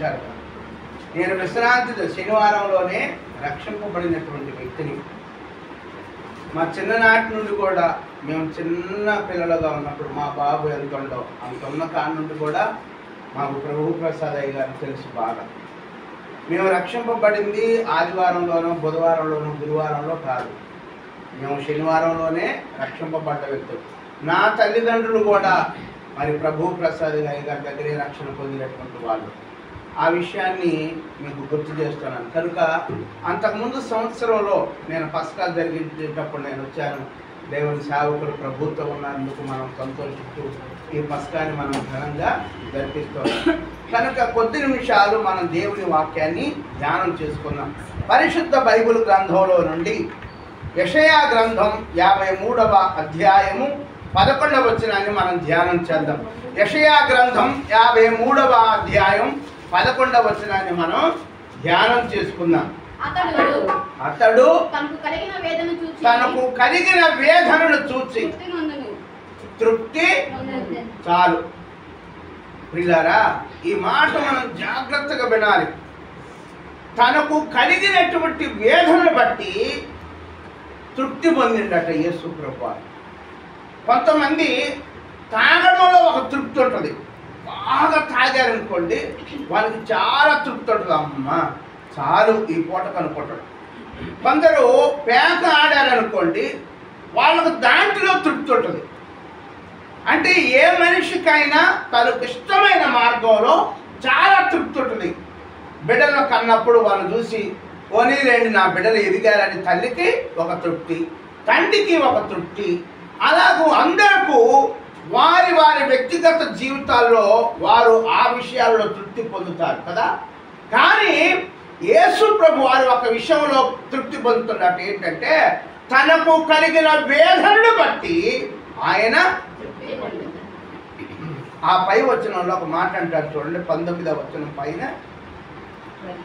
వింటారు. నేను విశ్రాంతి శనివారంలోనే రక్షింపబడినటువంటి వ్యక్తిని. మా చిన్ననాటి నుండి కూడా మేము చిన్న పిల్లలుగా ఉన్నప్పుడు మా బాబు ఎంత ఉండో అంత ఉన్న కాడి నుండి కూడా మాకు ప్రభు ప్రసాద్ అయ్య గారు తెలుసు బాగా. మేము రక్షింపబడింది ఆదివారంలోనో బుధవారంలోనో గురువారంలో కాదు, మేము శనివారంలోనే రక్షింపబడ్డ వ్యక్తులు. నా తల్లిదండ్రులు కూడా మరి ప్రభు ప్రసాద్ అయ్య గారి దగ్గరే రక్షణ పొందినటువంటి వాళ్ళు. ఆ విషయాన్ని మీకు గుర్తు చేస్తున్నాను. కనుక అంతకుముందు సంవత్సరంలో నేను పస్కా జరిగేటప్పుడు నేను వచ్చాను. దేవుని సేవకులు ప్రభుత్వం ఉన్నందుకు మనం సంతోషిస్తూ ఈ పస్కాని మనం ఘనంగా జరిపిస్తున్నాం. కనుక కొద్ది నిమిషాలు మనం దేవుని వాక్యాన్ని ధ్యానం చేసుకుందాం. పరిశుద్ధ బైబిల్ గ్రంథంలో నుండి యెషయా గ్రంథం 53వ అధ్యాయము 11వ వచనాన్ని మనం ధ్యానం చేద్దాం. యెషయా గ్రంథం 53వ అధ్యాయం 11వ వచనాన్ని మనం ధ్యానం చేసుకుందాం. అతడు తనకు కలిగిన వేదనను చూచి తృప్తి చాలు. ప్రియులారా, ఈ మాట మనం జాగ్రత్తగా వినాలి. తనకు కలిగినటువంటి వేదనను బట్టి తృప్తి పొందిండట యేసు ప్రభువు. కొంతమంది తాగడంలో ఒక తృప్తి ఉంటుంది. బాగా తాగారనుకోండి, వాళ్ళకి చాలా తృప్తి ఉంటుంది. అమ్మ చాలు ఈ పూటకు అనుకుంటాడు. కొందరు పేక ఆడారనుకోండి, వాళ్ళకు దాంట్లో తృప్తి ఉంటుంది. అంటే ఏ మనిషికైనా తనకు ఇష్టమైన మార్గంలో చాలా తృప్తి ఉంటుంది. బిడ్డలను కన్నప్పుడు వాళ్ళు చూసి పోనీలేండి నా బిడ్డలు ఎదిగారని తల్లికి ఒక తృప్తి, తండ్రికి ఒక తృప్తి. అలాగూ అందరికీ వారి వారి వ్యక్తిగత జీవితాల్లో వారు ఆ విషయాల్లో తృప్తి పొందుతారు కదా. కానీ యేసు ప్రభు వారు ఒక విషయంలో తృప్తి పొందుతున్నట్టు ఏంటంటే తనకు కలిగిన వేదనను బట్టి ఆయన ఆ పై వచనంలో ఒక మాట అంటారు చూడండి. 19వ వచనం పైన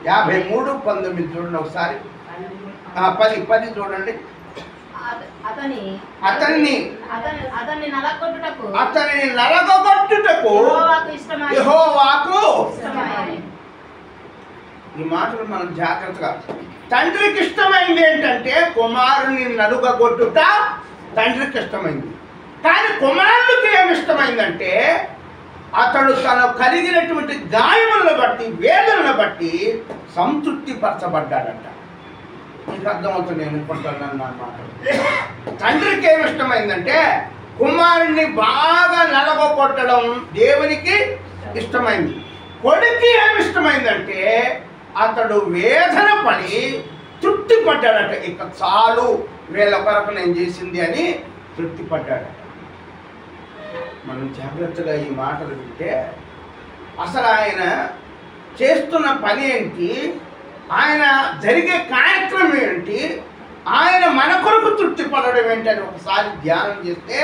53:19 చూడండి ఒకసారి. 10 చూడండి. అతన్ని నలగొట్టుటకు యెహోవాకు. ఈ మాటలు మనం జాగ్రత్తగా, తండ్రికి ఇష్టమైంది ఏంటంటే కుమారుని నలుగగొట్టుట తండ్రికి ఇష్టమైంది. కానీ కుమారుడికి ఏమి ఇష్టమైందంటే అతడు తను కలిగినటువంటి గాయములను బట్టి వేదనను బట్టి సంతృప్తి పరచబడ్డాడట. మీకు అర్థమవుతుంది నేను అనుకుంటున్నాను అన్నమాట. తండ్రికి ఏమి ఇష్టమైందంటే కుమారుణ్ణి బాగా నలగొట్టడం దేవునికి ఇష్టమైంది. కొడుకు ఏమి ఇష్టమైందంటే అతడు వేదన పడి తృప్తి పడ్డాడట. ఇక చాలు వీళ్ళ కొరకు నేను చేసింది అని తృప్తి పడ్డాడట. మనం జాగ్రత్తగా ఈ మాటలు వింటే అసలు ఆయన చేస్తున్న పని ఏంటి, ఆయన జరిగే కార్యక్రమం ఏంటి, ఆయన మన కొరకు తృప్తి పడడం ఏంటని ఒకసారి ధ్యానం చేస్తే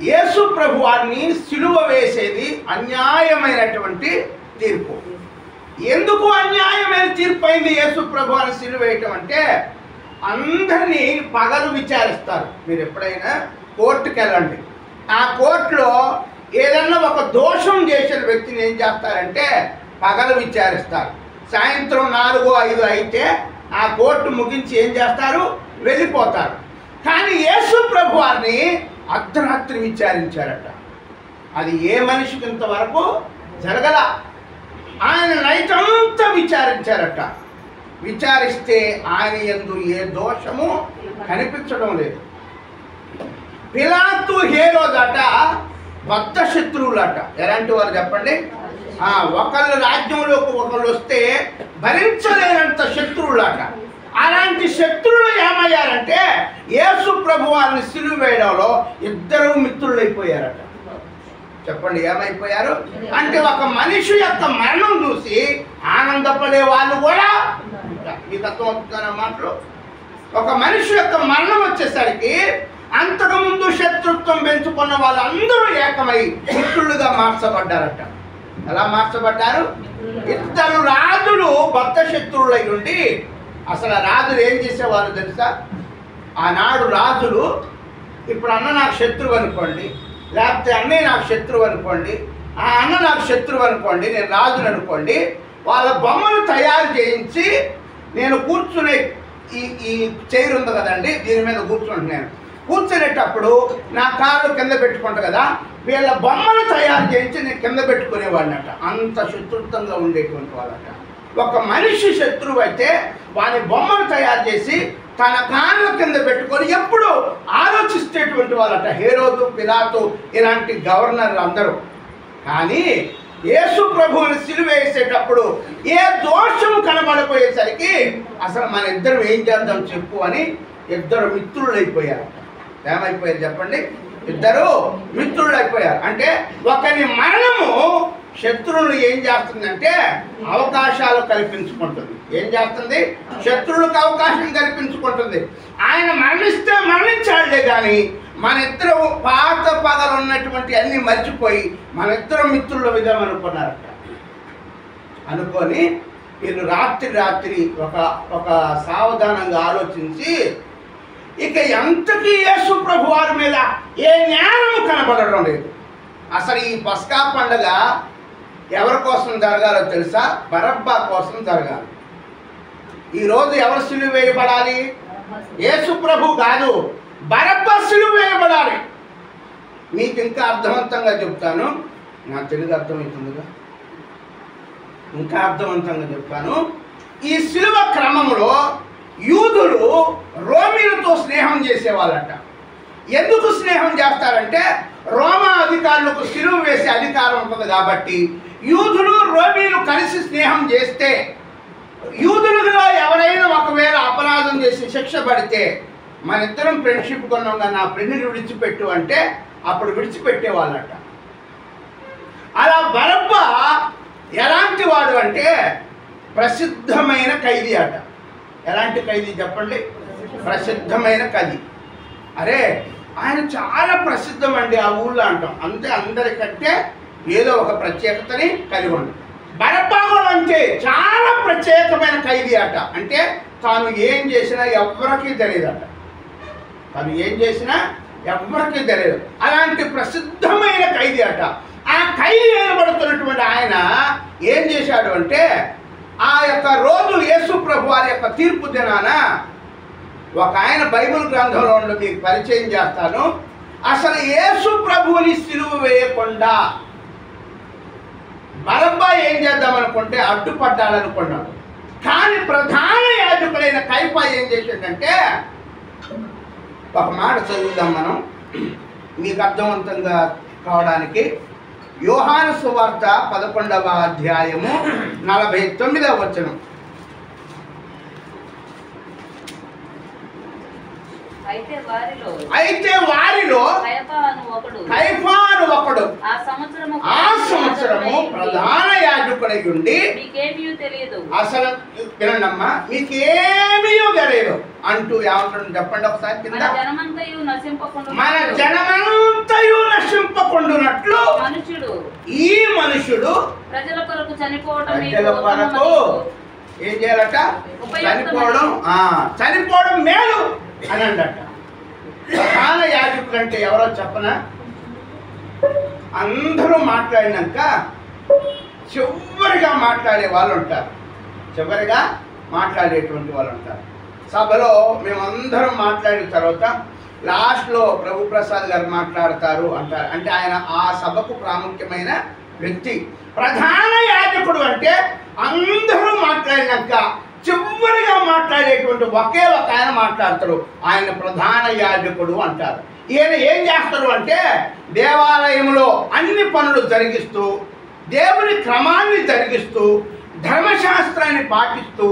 యేసు ప్రభు వారిని సిలువ వేసేది అన్యాయమైనటువంటి తీర్పు. ఎందుకు అన్యాయమైన తీర్పు అయింది యేసు ప్రభు వారిని సిలువ వేయటం అంటే అందరినీ పగలు విచారిస్తారు. మీరు ఎప్పుడైనా కోర్టుకు వెళ్ళండి, ఆ కోర్టులో ఏదన్నా ఒక దోషం చేసిన వ్యక్తిని ఏం చేస్తారంటే పగలు విచారిస్తారు. సాయంత్రం 4-5 అయితే ఆ కోర్టు ముగించి ఏం చేస్తారు, వెళ్ళిపోతారు. కానీ యేసు ప్రభు వారిని అర్ధరాత్రి విచారించారట. అది ఏ మనిషికి ఇంతవరకు జరగల. ఆయన నైట్ అంతా విచారించారట. విచారిస్తే ఆయన యందు ఏ దోషము కనిపించడం లేదు. పిలాతు హేరోదట బద్ధ శత్రువులట. ఎలాంటి వారు చెప్పండి? ఒకళ్ళు రాజ్యంలోకి ఒకళ్ళు వస్తే భరించలేనంత శత్రువులట. అలాంటి శత్రువులు ఏమయ్యారంటే యేసు ప్రభు వారిని సిలువ వేయడంలో ఇద్దరు మిత్రులు అయిపోయారట. చెప్పండి ఏమైపోయారు అంటే ఒక మనిషి యొక్క మరణం చూసి ఆనందపడే వాళ్ళు కూడా. మీకు అర్థమవుతున్న మాటలు. ఒక మనిషి యొక్క మరణం వచ్చేసరికి అంతకుముందు శత్రుత్వం పెంచుకున్న వాళ్ళందరూ ఏకమై మిత్రులుగా మార్చబడ్డారట. ఎలా మార్చబడ్డారు? ఇద్దరు రాజులు బద్ధ శత్రువులై ఉండి, అసలు రాజులు ఏం చేసేవాళ్ళు తెలుసా? ఆనాడు రాజులు ఇప్పుడు అన్న నాకు శత్రువు అనుకోండి, లేకపోతే అన్నయ్య నాకు శత్రువు అనుకోండి, ఆ అన్న నాకు శత్రువు అనుకోండి, నేను రాజుని అనుకోండి, వాళ్ళ బొమ్మను తయారు చేయించి నేను కూర్చునే ఈ చైర్ ఉంది కదండి, దీని మీద కూర్చుంటున్నాను. కూర్చునేటప్పుడు నా కాళ్ళు కింద పెట్టుకుంటా కదా, వీళ్ళ బొమ్మను తయారు చేయించి నేను కింద పెట్టుకునేవాడినట. అంత శత్రుత్వంగా ఉండేటువంటి వాళ్ళట. ఒక మనిషి శత్రువు అయితే వాని బొమ్మను తయారు చేసి తన కాళ్ళ కింద పెట్టుకొని ఎప్పుడు ఆలోచిస్తేటువంటి వాళ్ళట. హేరోదు, పిలాతు ఇలాంటి గవర్నర్లు అందరూ. కానీ యేసు ప్రభువుని సిలువ వేసేటప్పుడు ఏ దోషము కనబడిపోయేసరికి అసలు మన ఇద్దరు ఏం చేద్దాం చెప్పు అని ఇద్దరు మిత్రులు అయిపోయారు. ఏమైపోయారు చెప్పండి? ఇద్దరు మిత్రులు అయిపోయారు. అంటే ఒకరి మరణము శత్రువులు ఏం చేస్తుందంటే అవకాశాలు కల్పించుకుంటుంది. ఏం చేస్తుంది? శత్రువులకు అవకాశం కల్పించుకుంటుంది. ఆయన మరణిస్తే మరణించాడే కానీ మన ఇద్దరు పాత పగలు ఉన్నటువంటి అన్ని మర్చిపోయి మన ఇద్దరు మిత్రుల విధం అనుకున్నారట. అనుకొని వీళ్ళు రాత్రి ఒక సావధానంగా ఆలోచించి ఇక ఎంతకీ యేసు ప్రభు వారి మీద ఏ నేరము కనబడడం లేదు. అసలు ఈ పస్కా పండుగ ఎవరి కోసం జరగాలో తెలుసా? బరబ్బా కోసం జరగాలి. ఈరోజు ఎవరు సిలువ వేయబడాలి? యేసు ప్రభు కాదు, బరబ్బా సిలువ వేయబడాలి. మీకు ఇంకా అర్థవంతంగా చెప్తాను, నా తెలుగు అర్థమవుతుందిగా, ఇంకా అర్థవంతంగా చెప్తాను. ఈ సిలువ క్రమంలో యూదులు రోమీలతో స్నేహం చేసేవాళ్ళట. ఎందుకు స్నేహం చేస్తారంటే రోమా అధికారులకు సిలువ వేసే అధికారం ఉంటుంది కాబట్టి యూదులు రోమీలు కలిసి స్నేహం చేస్తే యూదులుగా ఎవరైనా ఒకవేళ అపరాధం చేసి శిక్ష పడితే మన ఇద్దరం ఫ్రెండ్షిప్ కొన్నాగా నా ఫ్రెండ్ని విడిచిపెట్టు అంటే అప్పుడు విడిచిపెట్టేవాళ్ళట. అలా బరబ్బా ఎలాంటి వాడు అంటే ప్రసిద్ధమైన ఖైదీ అట. ఎలాంటి ఖైదీ చెప్పండి? ప్రసిద్ధమైన ఖైదీ. అరే ఆయన చాలా ప్రసిద్ధం అండి ఆ ఊళ్ళో అంటాం అంతే. అందరికంటే ఏదో ఒక ప్రత్యేకతని కలిగి ఉంది. బరబ్బా అంటే చాలా ప్రత్యేకమైన ఖైదీ అట. అంటే తాను ఏం చేసినా ఎవ్వరికీ తెలియదట. తాను ఏం చేసినా ఎవ్వరికీ తెలియదు. అలాంటి ప్రసిద్ధమైన ఖైదీ అట. ఆ ఖైదీ అనబడుతున్నటువంటి ఆయన ఏం చేశాడు అంటే ఆ యొక్క రోజు యేసు ప్రభు వారి యొక్క తీర్పు దినాన ఒక ఆయన బైబిల్ గ్రంథంలో మీకు పరిచయం చేస్తాను. అసలు యేసు ప్రభువుని సిలువ వేయకుండా బరబ్బా ఏం చేద్దామనుకుంటే అడ్డుపడ్డాలనుకున్నాడు. కానీ ప్రధాన యాజకుడైన కైఫా ఏం చేశాడంటే, ఒక మాట చదువుదాం మనం మీకు అర్థవంతంగా కావడానికి. యోహాను సువార్త 11వ అధ్యాయము 49వ వచనం. అయితే వారిలో కైఫా అను ఒకడు ఆ సంవత్సరము ప్రధాన యాజకుడై ఉండి అసలు వినండమ్మా మీకేమీ తెలియదు అంటూ ఏమంటాడు చెప్పండి ఒకసారి కింద. మన జనమంతయు నశింపకుండునట్లు ఈ మనుషుడు ప్రజల కొరకు ఏం చేయాలట? చనిపోవడం మేలు అని అండట. ప్రధాన యాజకుడు అంటే ఎవరో చెప్పనా? అందరూ మాట్లాడినాక చివరిగా మాట్లాడే వాళ్ళు ఉంటారు. చివరిగా మాట్లాడేటువంటి వాళ్ళు ఉంటారు. సభలో మేమందరం మాట్లాడిన తర్వాత లాస్ట్లో ప్రభు ప్రసాద్ గారు మాట్లాడతారు అంటారు. అంటే ఆయన ఆ సభకు ప్రాముఖ్యమైన వ్యక్తి. ప్రధాన యాజకుడు అంటే అందరూ మాట్లాడినాక చివరిగా మాట్లాడేటువంటి ఒకే ఒక ఆయన మాట్లాడతాడు. ఆయన ప్రధాన యాజకుడు అంటారు. ఈయన ఏం చేస్తాడు అంటే దేవాలయంలో అన్ని పనులు జరిగిస్తూ, దేవుని క్రమాన్ని జరిగిస్తూ, ధర్మశాస్త్రాన్ని పాటిస్తూ,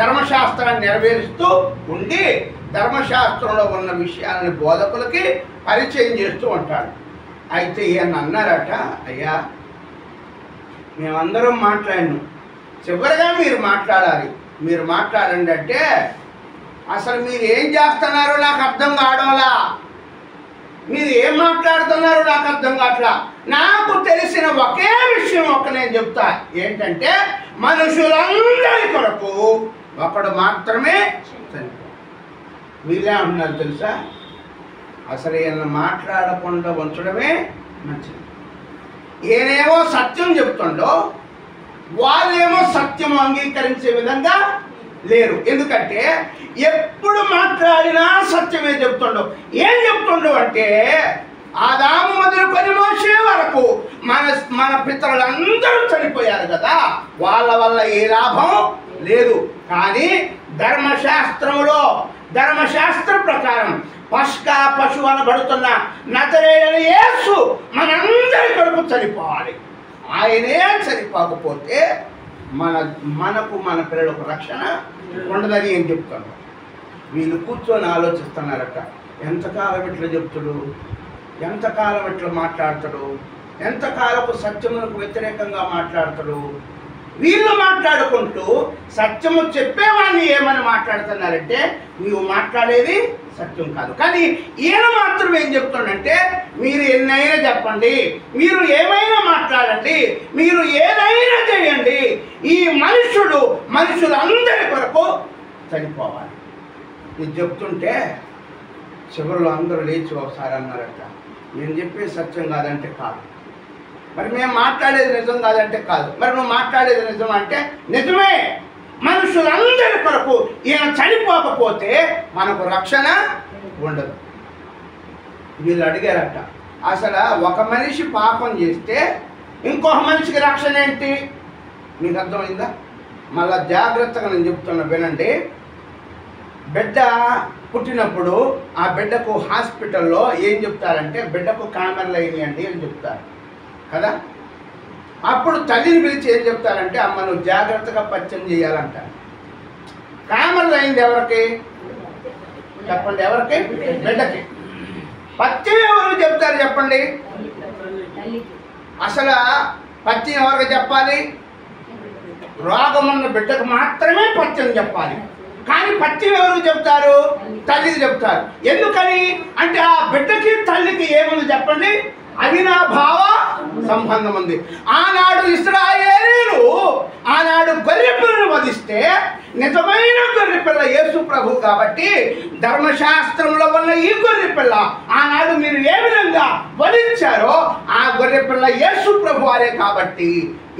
ధర్మశాస్త్రాన్ని నెరవేరుస్తూ ఉండి ధర్మశాస్త్రంలో ఉన్న విషయాలను బోధకులకి పరిచయం చేస్తూ ఉంటాడు. అయితే ఈయన అన్నారట, అయ్యా మేమందరం మాట్లాడినాం, చివరిగా మీరు మాట్లాడాలి, మీరు మాట్లాడండి అంటే అసలు మీరు ఏం చేస్తున్నారో నాకు అర్థం కావడంలా, మీరు ఏం మాట్లాడుతున్నారో నాకు అర్థం కావట్లా. నాకు తెలిసిన ఒకే విషయం నేను చెప్తా, ఏంటంటే మనుషులందరి కొరకు ఒకడు మాత్రమే చనిపోయాడు. వీళ్ళే అంటున్నారు తెలుసా, అసలు ఈయన మాట్లాడకుండా ఉంచడమే మంచిది. ఈయనేమో సత్యం చెప్తుండో వాళ్ళేమో సత్యం అంగీకరించే విధంగా లేరు. ఎందుకంటే ఎప్పుడు మాట్లాడినా సత్యమే చెప్తుండో. ఏం చెప్తుండో అంటే ఆదాము మొదలుకొని మోసే వరకు మన పితరులందరూ చనిపోయారు కదా, వాళ్ళ వల్ల ఏ లాభం లేదు. కానీ ధర్మశాస్త్ర ప్రకారం పస్కా పశువు అనబడుతున్న నజరేయుడైన యేసు మనందరి కొరకు చనిపోవాలి. ఆయనే చనిపోకపోతే మన పిల్లలకు రక్షణ ఉండదని ఏం చెప్తాను. వీళ్ళు కూర్చొని ఆలోచిస్తున్నారట, ఎంతకాలం ఇట్లా చెప్తాడు, ఎంతకాలం ఇట్లా మాట్లాడతాడు, ఎంతకాలపు సత్యములకు వ్యతిరేకంగా మాట్లాడతాడు. వీళ్ళు మాట్లాడుకుంటూ సత్యము చెప్పేవాడిని ఏమని మాట్లాడుతున్నారంటే నీవు మాట్లాడేది సత్యం కాదు. కానీ ఈయన మాత్రం ఏం చెప్తాడంటే మీరు ఎన్నైనా చెప్పండి, మీరు ఏమైనా మాట్లాడండి, మీరు ఏదైనా చేయండి, ఈ మనుషులందరి కొరకు చనిపోవాలి. ఇది చెప్తుంటే చివరిలో అందరూ లేచి ఒకసారి అన్నారట, నేను చెప్పే సత్యం కాదంటే కాదు, మరి మేము మాట్లాడేది నిజం కాదంటే కాదు, మరి నువ్వు మాట్లాడేది నిజం అంటే నిజమే. మనుషులందరి కొరకు ఈయన చనిపోకపోతే మనకు రక్షణ ఉండదు. వీళ్ళు అడిగారట, అసలు ఒక మనిషి పాపం చేస్తే ఇంకొక మనిషికి రక్షణ ఏంటి? మీకు అర్థమైందా? మళ్ళా జాగ్రత్తగా నేను చెప్తున్నా వినండి. బిడ్డ పుట్టినప్పుడు ఆ బిడ్డకు హాస్పిటల్లో ఏం చెప్తారంటే బిడ్డకు కామెర్లు అయినాయండి అని చెప్తారు కదా. అప్పుడు తల్లిని పిలిచి ఏం చెప్తారంటే అమ్మ నువ్వు జాగ్రత్తగా పచ్చం చేయాలంటారు. కామెర్లు అయింది ఎవరికి చెప్పండి? ఎవరికి? బిడ్డకి. పత్యం ఎవరు చెప్తారు చెప్పండి? అసలు పత్యం ఎవరికి చెప్పాలి? రోగమున్న బిడ్డకు మాత్రమే పత్యం చెప్పాలి. కానీ పత్యం ఎవరు చెప్తారు? తల్లికి చెప్తారు. ఎందుకని అంటే ఆ బిడ్డకి తల్లికి ఏముంది చెప్పండి? అవినాభావ సంబంధం ఉంది. ఆనాడు ఇశ్రాయేలీయులు ఆనాడు గొర్రెపిల్లను వధిస్తే నిజమైన గొర్రెపిల్ల యేసు ప్రభు కాబట్టి ధర్మశాస్త్రంలో ఉన్న ఈ గొర్రెపిల్ల ఆనాడు మీరు ఏ విధంగా వధించారో ఆ గొర్రెపిల్ల యేసు ప్రభు వారే కాబట్టి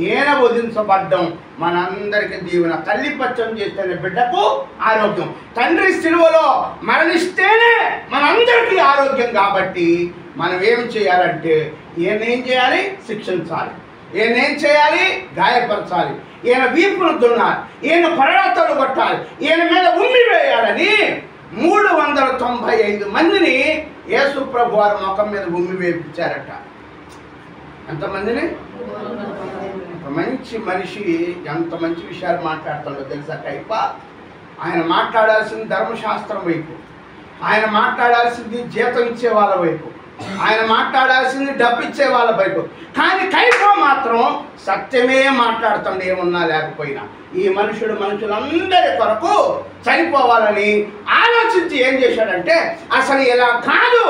ఈయన వధించబడ్డం మనందరికీ దీవెన. తల్లి పచ్చం చేస్తేనే బిడ్డకు ఆరోగ్యం, తండ్రి సిలువలో మరణిస్తేనే మనందరికీ ఆరోగ్యం. కాబట్టి మనం ఏం చేయాలంటే ఈయనేం చేయాలి? శిక్షించాలి. ఈయనేం చేయాలి? గాయపరచాలి. ఈయన వీపును దున్నాలి, ఈయన పరాతలు కొట్టాలి, ఈయన మీద ఉమ్మి వేయాలని 395 మందిని యేసు ప్రభు వారి ముఖం మీద ఉమ్మి వేయించారట. ఎంతమందిని? ఒక మంచి మనిషి ఎంత మంచి విషయాలు మాట్లాడుతుండో తెలుసా కైప? ఆయన మాట్లాడాల్సింది ధర్మశాస్త్రం వైపు, ఆయన మాట్లాడాల్సింది జీతం ఇచ్చే వాళ్ళ వైపు, ఆయన మాట్లాడాల్సింది డబ్బు ఇచ్చే వాళ్ళ వైపు. కానీ కైప మాత్రం సత్యమే మాట్లాడుతుంది ఏమున్నా లేకపోయినా. ఈ మనుషులందరి కొరకు చనిపోవాలని ఆలోచించి ఏం చేశాడంటే అసలు ఇలా కాదు,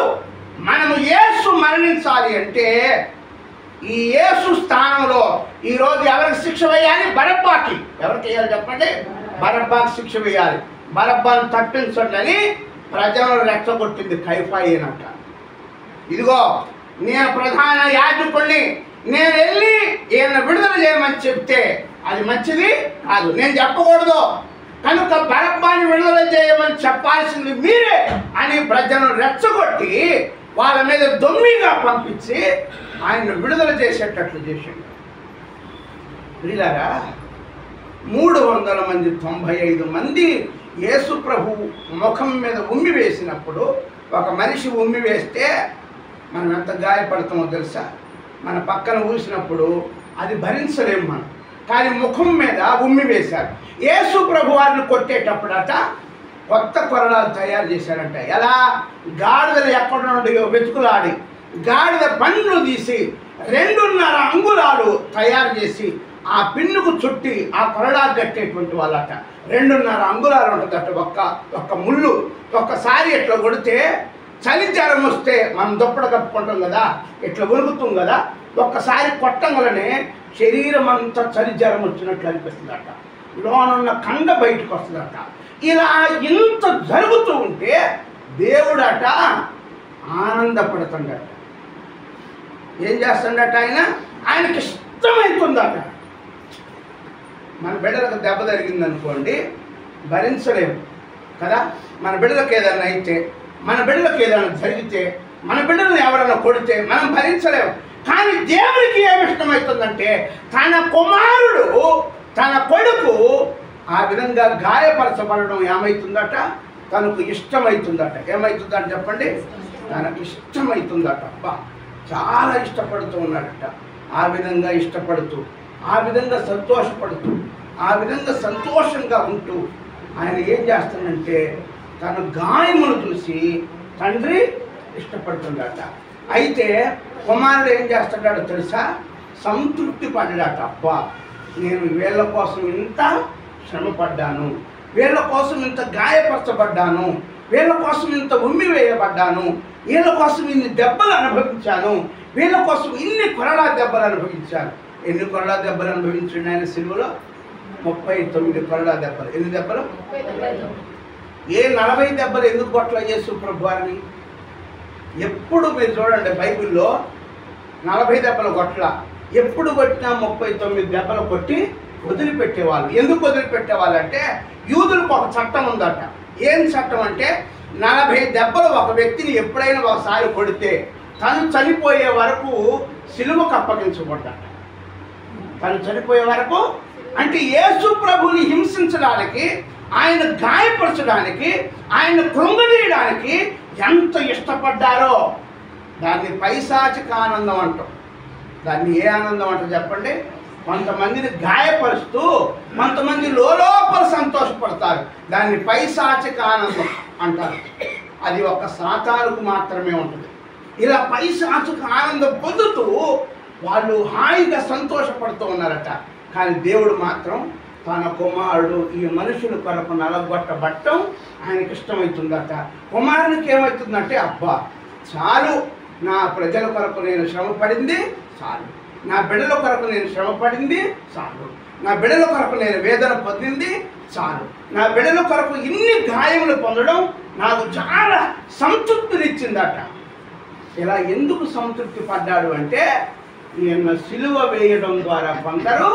మనము యేసు మరణించాలి అంటే ఈ యేసు స్థానంలో ఈరోజు ఎవరికి శిక్ష వేయాలి? బరబ్బాకి. ఎవరికి వేయాలి చెప్పండి? బరబ్బాకి శిక్ష వేయాలి. బరబ్బాను తప్పించండి అని ప్రజలను రెచ్చగొట్టింది కైఫా ఏనంట. ఇదిగో నేను ప్రధాన యాజకుడిని, నేను వెళ్ళి ఈయన విడుదల చేయమని చెప్తే అది మంచిది కాదు, నేను చెప్పకూడదు. కనుక బరబ్బాని విడుదల చేయమని చెప్పాల్సింది మీరే అని ప్రజలను రెచ్చగొట్టి వాళ్ళ మీద దొమ్మిగా పంపించి ఆయన విడుదల చేసేటట్లు చేశాడు. ప్రియులారా, 395 మంది యేసు ప్రభు ముఖం మీద ఉమ్మి వేసినప్పుడు, ఒక మనిషి ఉమ్మి వేస్తే మనం ఎంత గాయపడతామో తెలుసా? మన పక్కన ఊసినప్పుడు అది భరించలేము మనం. కానీ ముఖం మీద ఉమ్మి వేశారు. యేసు ప్రభు వారిని కొట్టేటప్పుడట కొత్త కొరడాలు తయారు చేశారంట. ఎలా? గాడిదలు ఎక్కడ నుండి వెతుకులాడి గాడిద పండ్లు తీసి 2.5 అంగుళాలు తయారు చేసి ఆ పిన్నుకు చుట్టి ఆ కొరడాలు కట్టేటువంటి వాళ్ళట. 2.5 అంగుళాలు ఉంటుందట ఒక్క ముళ్ళు. ఒక్కసారి ఇట్లా కొడితే చలి జ్వరం వస్తే మనం దుప్పట కప్పుకుంటాం కదా, ఇట్లా ఉలుగుతాం కదా, ఒక్కసారి కొట్టంగానే శరీరం అంతా చలి జ్వరం వచ్చినట్లు అనిపిస్తుందట. లోనున్న కండ బయటకు వస్తుందట. ఇలా ఇంత జరుగుతూ ఉంటే దేవుడట ఆనందపడుతుండట. ఏం చేస్తుండట? ఆయన ఆయనకి ఇష్టమవుతుందట. మన బిడ్డలకు దెబ్బ జరిగిందనుకోండి, భరించలేము కదా. మన బిడ్డలకు ఏదైనా అయితే, మన బిడ్డలకు ఏదైనా జరిగితే, మన బిడ్డలను ఎవరైనా కొడితే మనం భరించలేము. కానీ దేవుడికి ఏమి ఇష్టమవుతుందంటే తన కుమారుడు, తన కొడుకు ఆ విధంగా గాయపరచబడడం ఏమవుతుందట, తనకు ఇష్టమవుతుందట. ఏమవుతుందని చెప్పండి, తనకు ఇష్టమవుతుందట. అబ్బా, చాలా ఇష్టపడుతూ ఉన్నాడట. ఆ విధంగా ఇష్టపడుతూ, ఆ విధంగా సంతోషపడుతూ, ఆ విధంగా సంతోషంగా ఉంటూ ఆయన ఏం చేస్తాడంటే తన గాయమును చూసి తండ్రి ఇష్టపడుతుందట. అయితే కుమారుడు ఏం చేస్తాడో తెలుసా, సంతృప్తి పడ్డాడట. అబ్బా, నేను వీళ్ళ కోసం ఇంత శ్రమపడ్డాను, వీళ్ళ కోసం ఇంత గాయపరచబడ్డాను, వీళ్ళ కోసం ఇంత ఉమ్మి వేయబడ్డాను, వీళ్ళ కోసం ఇన్ని దెబ్బలు అనుభవించాను, వీళ్ళ కోసం ఇన్ని కొరడా దెబ్బలు అనుభవించాను. ఎన్ని కొరడా దెబ్బలు అనుభవించండి ఆయన సిలువలో? 39 కొరడా దెబ్బలు. ఎన్ని దెబ్బలు? ఏ 40 దెబ్బలు ఎందుకు కొట్ల యేసు ప్రభు వారిని? ఎప్పుడు మీరు చూడండి బైబిల్లో 40 దెబ్బలు కొట్ల, ఎప్పుడు కొట్టినా 39 దెబ్బలు కొట్టి వదిలిపెట్టేవాళ్ళు. ఎందుకు వదిలిపెట్టేవాళ్ళు అంటే యూదులకు ఒక చట్టం ఉందట. ఏం చట్టం అంటే 40 దెబ్బలు ఒక వ్యక్తిని ఎప్పుడైనా ఒకసారి కొడితే తను చనిపోయే వరకు సిలువకు అప్పగించబడ్డాట. తను చనిపోయే వరకు అంటే యేసు ప్రభుని హింసించడానికి, ఆయన గాయపరచడానికి, ఆయన కృంగదీయడానికి ఎంత ఇష్టపడ్డారో దాన్ని పైశాచిక ఆనందం అంటాం. దాన్ని ఏ ఆనందం అంటారు చెప్పండి? కొంతమందిని గాయపరుస్తూ కొంతమంది లోపల సంతోషపడతారు, దాన్ని పైశాచిక ఆనందం అంటారు. అది ఒక సాతానుకు మాత్రమే ఉంటుంది. ఇలా పైశాచిక ఆనందం పొందుతూ వాళ్ళు హాయిగా సంతోషపడుతూ ఉన్నారట. కానీ దేవుడు మాత్రం తన కుమారుడు ఈ మనుషుల కొరకు నలగొట్టబట్టం ఆయనకి ఇష్టమవుతుందట. కుమారునికి ఏమవుతుందంటే, అబ్బా చాలు, నా ప్రజల కొరకు నేను శ్రమపడింది చాలు, నా బిడ్డల కొరకు నేను శ్రమపడింది చాలు, నా బిడ్డల కొరకు నేను వేదన పొందింది చాలు, నా బిడ్డల కొరకు ఇన్ని గాయములు పొందడం నాకు చాలా సంతృప్తినిచ్చిందట. ఇలా ఎందుకు సంతృప్తి పడ్డాడు అంటే ఈయన సిలువ వేయడం ద్వారా కొందరు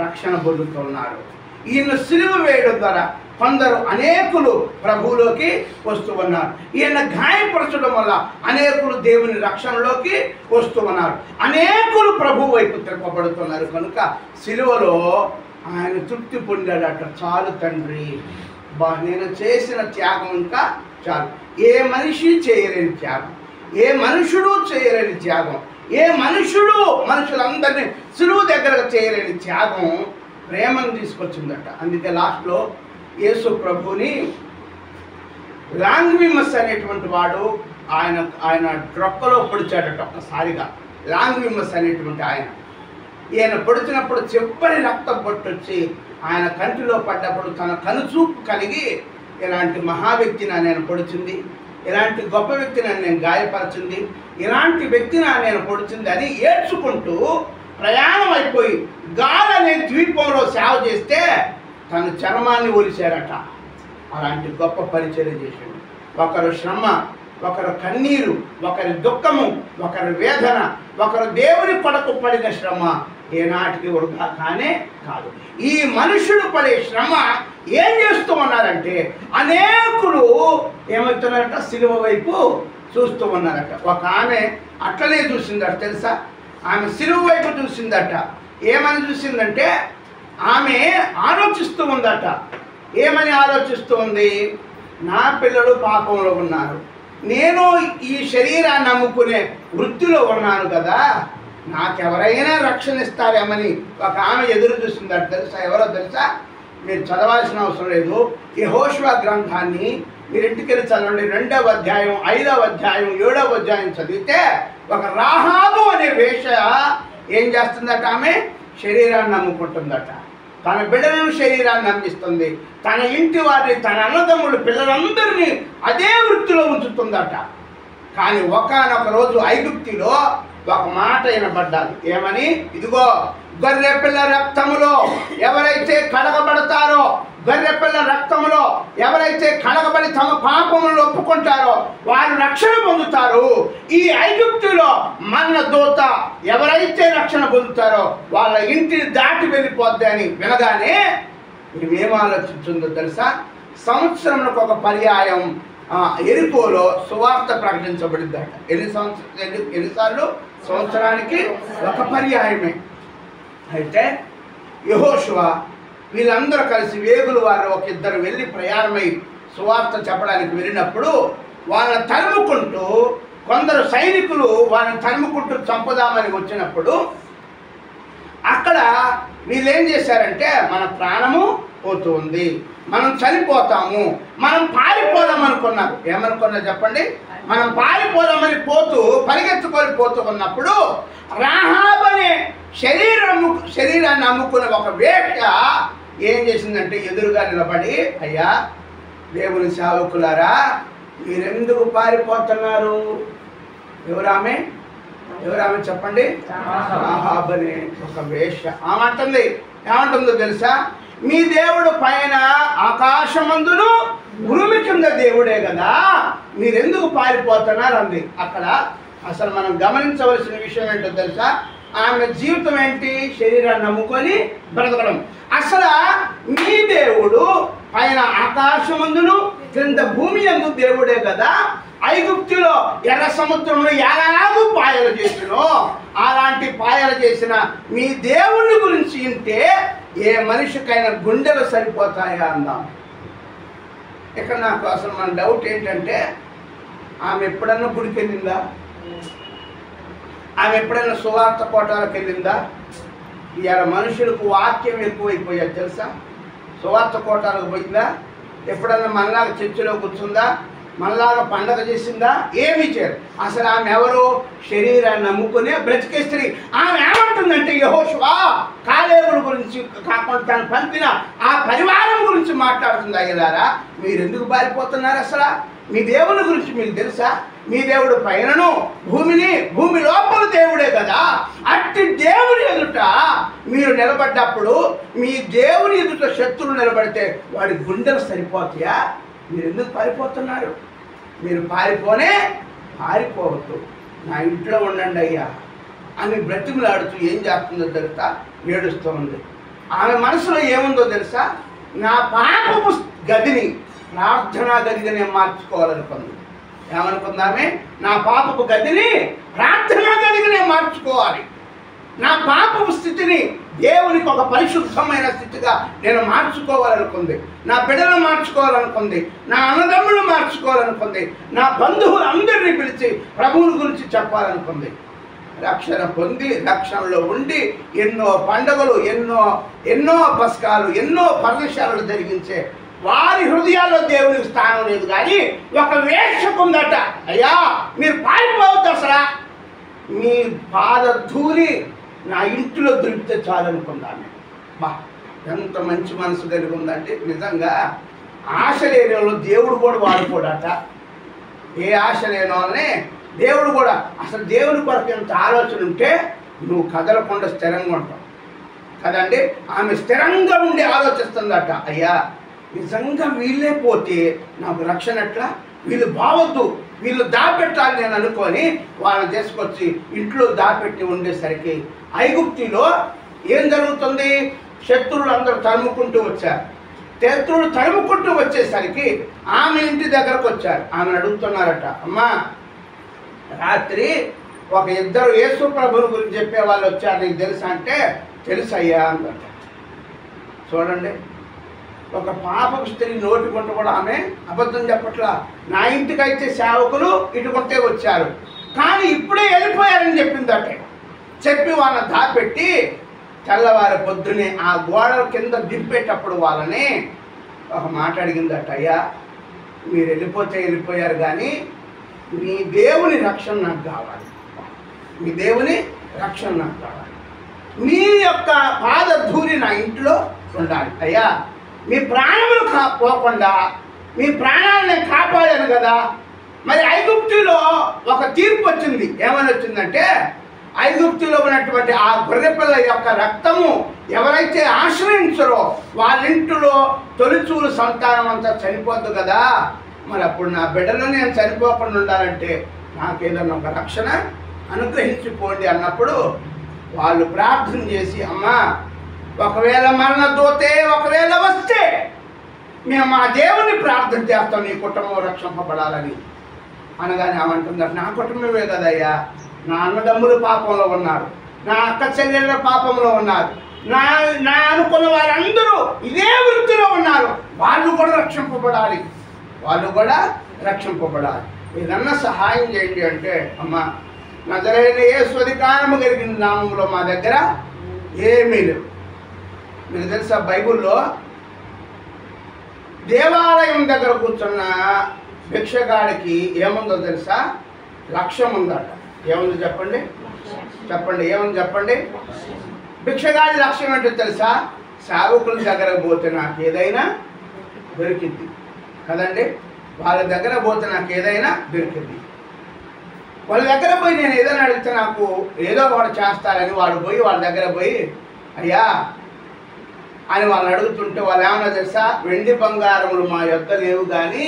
రక్షణ పొందుతున్నారు. ఈయన సిలువ వేయడం ద్వారా కొందరు అనేకులు ప్రభువులోకి వస్తూ ఉన్నారు. ఈయన గాయపరచడం వల్ల అనేకులు దేవుని రక్షణలోకి వస్తూ ఉన్నారు. అనేకులు ప్రభు వైపు తిప్పబడుతున్నారు. కనుక సిలువలో ఆయన తృప్తి పొందాడట. చాలు తండ్రి, నేను చేసిన త్యాగం ఇంకా చాలు. ఏ మనిషి చేయలేని త్యాగం, ఏ మనుషుడు చేయలేని త్యాగం, ఏ మనుషుడు మనుషులందరినీ సిలువ దగ్గరకు చేయలేని త్యాగం ప్రేమను తీసుకొచ్చిందట. అందుకే లాస్ట్లో యేసు ప్రభుని లాంగ్విమస్ అనేటువంటి వాడు ఆయన డ్రొక్కలో పొడిచాడట ఒక్కసారిగా. లాంగ్విమస్ అనేటువంటి ఈయన పొడిచినప్పుడు చివరి రక్తం పొట్టొచ్చి ఆయన కంటిలో పడ్డప్పుడు తన కనుచూపు కలిగి, ఇలాంటి మహా వ్యక్తిని నేను పొడిచింది, ఇలాంటి గొప్ప వ్యక్తిని నేను గాయపరిచింది, ఇలాంటి వ్యక్తిని నేను పొడిచింది అని ఏడ్చుకుంటూ ప్రయాణం అయిపోయి గాలి అనే ద్వీపంలో సేవ చేస్తే తన చర్మాన్ని ఒలిచారట. అలాంటి గొప్ప పరిచయం చేశాడు. ఒకరు శ్రమ, ఒకరు కన్నీరు, ఒకరి దుఃఖము, ఒకరి వేదన, ఒకరు దేవుని కొరకు పడిన శ్రమ ఏనాటికి వృధా కానే కాదు. ఈ మనుషులు పడే శ్రమ ఏం చేస్తూ ఉన్నారంటే అనేకులు ఏమవుతున్నారట, సిలువ వైపు చూస్తూ ఉన్నారట. ఒక ఆమె అట్లనే చూసిందట తెలుసా. ఆమె సిలువ వైపు చూసిందట. ఏమని చూసిందంటే ఆమె ఆలోచిస్తూ ఉందట. ఏమని ఆలోచిస్తూ ఉంది? నా పిల్లలు పాపంలో ఉన్నారు, నేను ఈ శరీరాన్ని నమ్ముకునే వృత్తిలో ఉన్నాను కదా, నాకెవరైనా రక్షణ ఇస్తారేమని ఒక ఆమె ఎదురు చూసిందట తెలుసా. ఎవరో తెలుసా? మీరు చదవాల్సిన అవసరం లేదు. యెహోషువ గ్రంథాన్ని మీరు ఇంటికెళ్ళి చదవండి. 2వ అధ్యాయం, 5వ అధ్యాయం, 7వ అధ్యాయం చదివితే ఒక రాహాబు అనే వేష ఏం చేస్తుందట? ఆమె శరీరాన్ని నమ్ముకుంటుందట. తన బిడ్డలను శరీరాన్ని నమ్మిస్తుంది. తన ఇంటి వారిని, తన అన్నదమ్ములు, పిల్లలందరినీ అదే వృత్తిలో ఉంచుతుందట. కానీ ఒకానొక రోజు ఐగుప్తిలో ఒక మాట వినబడ్డాది. ఏమని? ఇదిగో గొర్రెపిల్ల రక్తములో ఎవరైతే కడగబడతారో, గొర్రెపిల్ల రక్తములో ఎవరైతే కడగబడి తమ పాపములను ఒప్పుకుంటారో వారు రక్షణ పొందుతారు. ఈ ఐగుప్తులో మన్న దూత ఎవరైతే రక్షణ పొందుతారో వాళ్ళ ఇంటిని దాటి వెళ్ళిపోద్ది అని వినగానే మేమేం ఆలోచించిందో తెలుసా? సంవత్సరంలో ఒక పర్యాయం ఎరికోలో సువార్త ప్రకటించబడిందట. ఎన్నిసార్లు? సంవత్సరానికి ఒక పర్యాయమే. అయితే యెహోషువ వీళ్ళందరూ కలిసి వేగులు వారు ఒక ఇద్దరు వెళ్ళి ప్రయాణమై సువార్త చెప్పడానికి వెళ్ళినప్పుడు వాళ్ళని తరుముకుంటూ కొందరు సైనికులు వాళ్ళని తరుముకుంటూ చంపుదామని వచ్చినప్పుడు అక్కడ వీళ్ళు ఏం చేశారంటే మన ప్రాణము పోతూ ఉంది, మనం చనిపోతాము, మనం పారిపోదాం అనుకున్నారు. ఏమనుకున్నారు చెప్పండి? మనం పారిపోదామని పరిగెత్తుకొని పోతూ ఉన్నప్పుడు రాహాబు అనే శరీరాన్ని అమ్ముకున్న ఒక వేశ్య ఏం చేసిందంటే ఎదురుగా నిలబడి, అయ్యా దేవుని సేవకులారా మీరెందుకు పారిపోతున్నారు? ఎవరామె చెప్పండి? రాహాబు అనే ఒక వేశ్య. ఆమంటుంది, ఏమంటుందో తెలుసా? మీ దేవుడు పైన ఆకాశమందును భూమి కింద దేవుడే కదా, మీరెందుకు పారిపోతున్నారు అంది. అక్కడ అసలు మనం గమనించవలసిన విషయం ఏంటో తెలుసా? ఆమె జీవితం ఏంటి? శరీరాన్ని నమ్ముకొని బ్రతకడం. అసలు మీ దేవుడు పైన ఆకాశమందును క్రింద భూమి యందు దేవుడే కదా, ఐగుప్తులో ఎర్ర సముద్రంలో ఎలాగూ పాయలు చేసినో అలాంటి పాయలు చేసిన మీ దేవుని గురించి వింటే ఏ మనిషికైనా గుండెలు సరిపోతాయా అందాం. ఇక్కడ నాకు అసలు మన డౌట్ ఏంటంటే, ఆమె ఎప్పుడన్నా గుడికి వెళ్ళిందా? ఆమె ఎప్పుడైనా సువార్త కోటాలకు వెళ్ళిందా? ఇవాళ మనుషులకు వాక్యం ఎక్కువైపోయాది తెలుసా? సువార్త కోటాలకు పోయిందా? ఎప్పుడన్నా మనలాగా చర్చిలో కూర్చుందా? మనలాగా పండగ చేసిందా? ఏమీ చేయరు. అసలు ఆమె ఎవరు? శరీరాన్ని నమ్ముకునే బ్రతికే స్త్రీ. ఆమె ఏమంటుందంటే యెహోషువ కాలేబుల గురించి కాకుండా తను పంపిన ఆ పరివారం గురించి మాట్లాడుతుంది. అయ్యలారా మీరు ఎందుకు పారిపోతున్నారు? అసలు మీ దేవుని గురించి మీకు తెలుసా? మీ దేవుడు పైనను భూమి లోపల దేవుడే కదా. అట్టి దేవుని ఎదుట మీరు నిలబడ్డప్పుడు మీ దేవుని ఎదుట శత్రువులు నిలబడితే వాడి గుండెలు సరిపోతాయా? మీరు ఎందుకు పారిపోతున్నారు? మీరు పారిపోవద్దు, నా ఇంట్లో ఉండండి అయ్యా అని బ్రతిమలాడుతూ ఏం చేస్తుందో తెలుసా? ఏడుస్తూ ఉంది. ఆమె మనసులో ఏముందో తెలుసా? నా పాపపు గదిని ప్రార్థనా గదిగా నేను మార్చుకోవాలనుకుంది. ఏమనుకుందామే? నా పాపపు గదిని ప్రార్థనా గదిగా నేను మార్చుకోవాలి, నా పాపపు స్థితిని దేవునికి ఒక పరిశుద్ధమైన స్థితిగా నేను మార్చుకోవాలనుకుంది, నా బిడ్డలు మార్చుకోవాలనుకుంది, నా అన్నదమ్ములు మార్చుకోవాలనుకుంది, నా బంధువులందరినీ పిలిచి ప్రభువుని గురించి చెప్పాలనుకుంది. రక్షణ పొంది రక్షణలో ఉండి ఎన్నో పండుగలు, ఎన్నో పస్కాలు, ఎన్నో పర్ణశాలలు జరిగించే వారి హృదయాల్లో దేవునికి స్థానం లేదు. కానీ ఒక వేషకుందట, అయ్యా మీరు పారిపోవద్దు, అసలు మీ పాద ధూళి నా ఇంటిలో దొరికితే చాలనుకుందాన్ని. బా ఎంత మంచి మనసు కలిగి ఉందంటే, నిజంగా ఆశ లేని వాళ్ళు దేవుడు కూడా వాడుకోడట. ఏ ఆశ లేని వాళ్ళని దేవుడు కూడా, అసలు దేవుని కొరకు ఎంత ఆలోచన ఉంటే నువ్వు కదలకుండా స్థిరంగా ఉంటావు కదండి. ఆమె స్థిరంగా ఉండి ఆలోచిస్తుందట, అయ్యా నిజంగా వీళ్ళే పోతే నాకు రక్షణ ఎట్లా? వీళ్ళు బావద్దు, వీళ్ళు దాపెట్టాలి నేను అనుకొని వాళ్ళని తీసుకొచ్చి ఇంట్లో దాపెట్టి ఉండేసరికి ఐగుప్తిలో ఏం జరుగుతుంది? శత్రువులు అందరూ తరుముకుంటూ వచ్చారు. శత్రువులు తరుముకుంటూ వచ్చేసరికి ఆమె ఇంటి దగ్గరకు వచ్చారు. ఆమెను అడుగుతున్నారట, అమ్మా రాత్రి ఒక ఇద్దరు యేసు ప్రభువుని గురించి చెప్పే వాళ్ళు వచ్చారు, నీకు తెలుసా అంటే తెలుసయ్యా అందట. చూడండి, ఒక పాపపు స్త్రీ నోటి కొంట కూడా ఆమె అబద్ధం చెప్పట్లా. నా ఇంటికైతే సేవకులు ఇటుకొంటే వచ్చారు, కానీ ఇప్పుడే వెళ్ళిపోయారని చెప్పిందట. చెప్పి వాళ్ళని దాపెట్టి తెల్లవారి పొద్దునే ఆ గోడల కింద దింపేటప్పుడు వాళ్ళని ఒక మాట అడిగిందట, అయ్యా మీరు వెళ్ళిపోయారు కానీ మీ దేవుని రక్షణ నాకు కావాలి, మీ దేవుని రక్షణ నాకు కావాలి, మీ యొక్క పాద ధూళి నా ఇంట్లో ఉండాలి. అయ్యా మీ ప్రాణములు పోకుండా మీ ప్రాణాలను కాపాడాను కదా. మరి ఐగుప్తులో ఒక తీర్పు వచ్చింది. ఏమని వచ్చిందంటే, ఐగుప్తులో ఉన్నటువంటి ఆ గొర్రెపిల్ల యొక్క రక్తము ఎవరైతే ఆశ్రయించరో వాళ్ళింటిలో తొలిచూలు సంతానం అంతా చనిపోద్దు కదా. మరి అప్పుడు నా బిడ్డలు నేను చనిపోకుండా ఉండాలంటే నాకేదన్నా ఒక రక్షణ అనుగ్రహించిపోండి అన్నప్పుడు వాళ్ళు ప్రార్థన చేసి, అమ్మా ఒకవేళ మరణ దూతే ఒకవేళ వస్తే మేము మా దేవుని ప్రార్థన చేస్తాం నీ కుటుంబం రక్షింపబడాలని అనగానే ఏమంటున్నారు, నా కుటుంబమే కదయ్యా, నా అన్నదమ్ములు పాపంలో ఉన్నారు, నా అక్క చెల్లెళ్ళ పాపంలో ఉన్నారు, నా అనుకున్న వారందరూ ఇదే వృత్తిలో ఉన్నారు, వాళ్ళు కూడా రక్షింపబడాలి, వాళ్ళు కూడా రక్షింపబడాలి, ఏదన్నా సహాయం చేయండి అంటే, అమ్మ నజరైన యేసు అధికారము కలిగిన నామంలో మా దగ్గర ఏమీ లేవు. మీకు తెలుసా బైబిల్లో దేవాలయం దగ్గర కూర్చున్న భిక్షగాడికి ఏముందో తెలుసా? లక్ష్యం ఉందట. ఏముంది చెప్పండి, చెప్పండి, ఏముంది చెప్పండి? భిక్షగాడి లక్ష్యం ఏంటో తెలుసా? సేవకుల దగ్గర పోతే నాకు ఏదైనా దొరికింది కదండి, వాళ్ళ దగ్గర పోతే నాకు ఏదైనా దొరికింది, వాళ్ళ దగ్గర పోయి నేను ఏదైనా అడిగితే నాకు ఏదో ఒకటి చేస్తారని వాడు పోయి వాళ్ళ దగ్గర పోయి అయ్యా అని వాళ్ళని అడుగుతుంటే వాళ్ళు ఏమన్నా తెలుసా? వెండి బంగారములు మా యొద్ద లేవు కానీ